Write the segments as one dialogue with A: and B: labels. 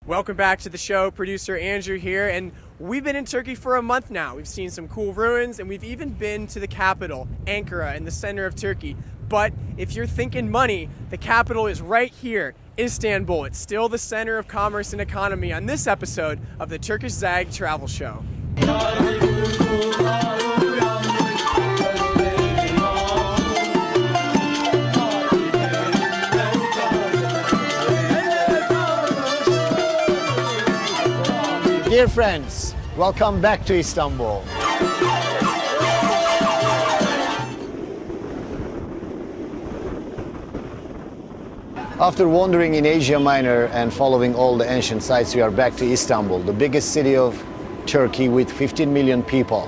A: Welcome back to the show. Producer Andrew here, and we've been in Turkey for a month now. We've seen some cool ruins, and we've even been to the capital, Ankara, in the center of Turkey. But if you're thinking money, the capital is right here, Istanbul. It's still the center of commerce and economy on this episode of the Turkish Zag Travel Show.
B: Dear friends, welcome back to Istanbul. After wandering in Asia Minor and following all the ancient sites, we are back to Istanbul, the biggest city of Turkey with 15 million people.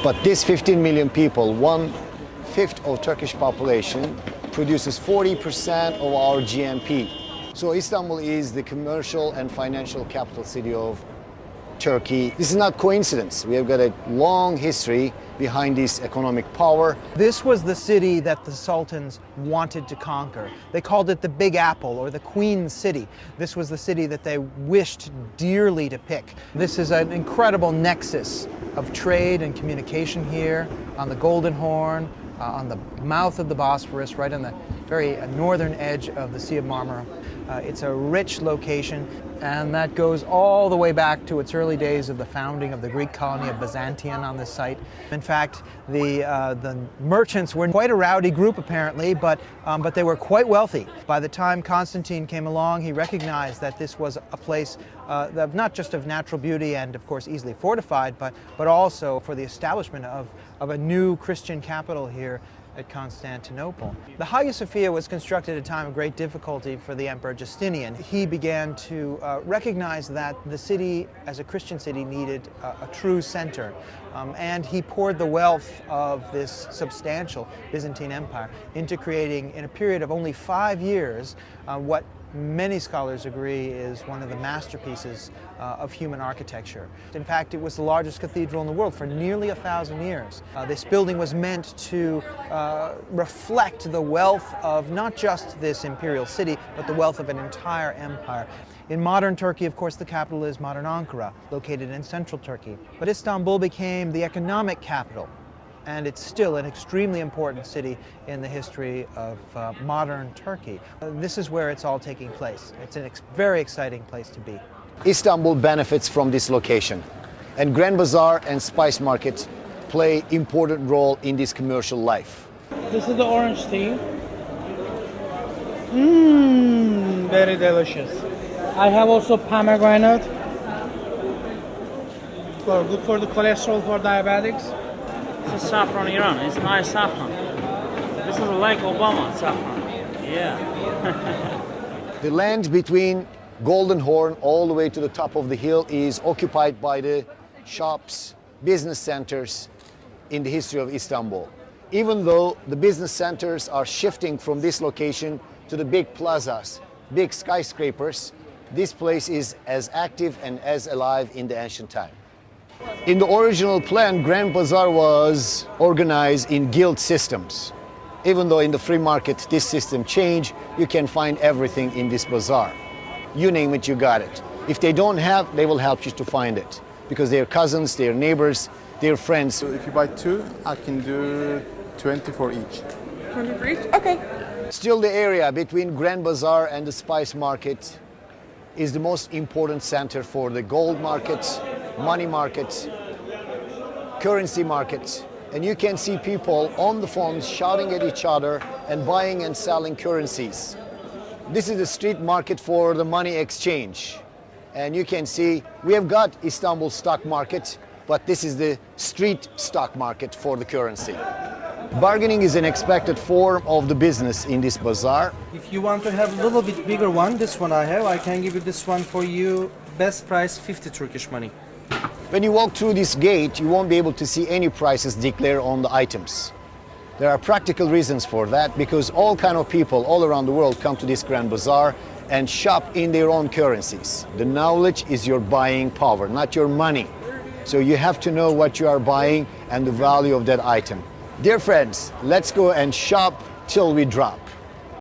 B: But this 15 million people, 1/5 of Turkish population, produces 40% of our GNP. So Istanbul is the commercial and financial capital city of Turkey. This is not coincidence. We have got a long history behind this economic power.
C: This was the city that the sultans wanted to conquer. They called it the Big Apple, or the Queen City. This was the city that they wished dearly to pick. This is an incredible nexus of trade and communication here on the Golden Horn, on the mouth of the Bosphorus, right on the very northern edge of the Sea of Marmara. It's a rich location, and that goes all the way back to its early days of the founding of the Greek colony of Byzantium on this site. In fact, the merchants were quite a rowdy group apparently, but they were quite wealthy. By the time Constantine came along, he recognized that this was a place not just of natural beauty and of course easily fortified, but also for the establishment of a new Christian capital here at Constantinople. The Hagia Sophia was constructed at a time of great difficulty for the Emperor Justinian. He began to recognize that the city, as a Christian city, needed a true center. And he poured the wealth of this substantial Byzantine Empire into creating, in a period of only 5 years, what many scholars agree is one of the masterpieces of human architecture. In fact, it was the largest cathedral in the world for nearly 1,000 years. This building was meant to reflect the wealth of not just this imperial city, but the wealth of an entire empire. In modern Turkey, of course, the capital is modern Ankara, located in central Turkey. But Istanbul became the economic capital, and it's still an extremely important city in the history of modern Turkey. This is where it's all taking place. It's a very exciting place to be.
B: Istanbul benefits from this location, and Grand Bazaar and Spice Market play important role in this commercial life.
D: This is the orange tea. Very delicious. I have also pomegranate. Good for the cholesterol for diabetics.
E: This is saffron Iran. It's nice saffron. This is like Obama saffron. Yeah.
B: The land between Golden Horn all the way to the top of the hill is occupied by the shops, business centers in the history of Istanbul. Even though the business centers are shifting from this location to the big plazas, big skyscrapers, this place is as active and as alive in the ancient time. In the original plan, Grand Bazaar was organized in guild systems. Even though in the free market this system changed, you can find everything in this bazaar. You name it, you got it. If they don't have, they will help you to find it, because they're cousins, they're neighbors, they're friends.
F: So if you buy 2, I can do 20 for each.
G: 20 for each? Okay.
B: Still, the area between Grand Bazaar and the Spice Market is the most important center for the gold markets, money markets, currency markets. And you can see people on the phones shouting at each other and buying and selling currencies. This is the street market for the money exchange. And you can see we have got Istanbul stock market, but this is the street stock market for the currency. Bargaining is an expected form of the business in this bazaar.
D: If you want to have a little bit bigger one, this one I have, I can give you this one for you. Best price, 50 Turkish money.
B: When you walk through this gate, you won't be able to see any prices declared on the items. There are practical reasons for that, because all kind of people all around the world come to this Grand Bazaar and shop in their own currencies. The knowledge is your buying power, not your money. So you have to know what you are buying and the value of that item. Dear friends, let's go and shop till we drop.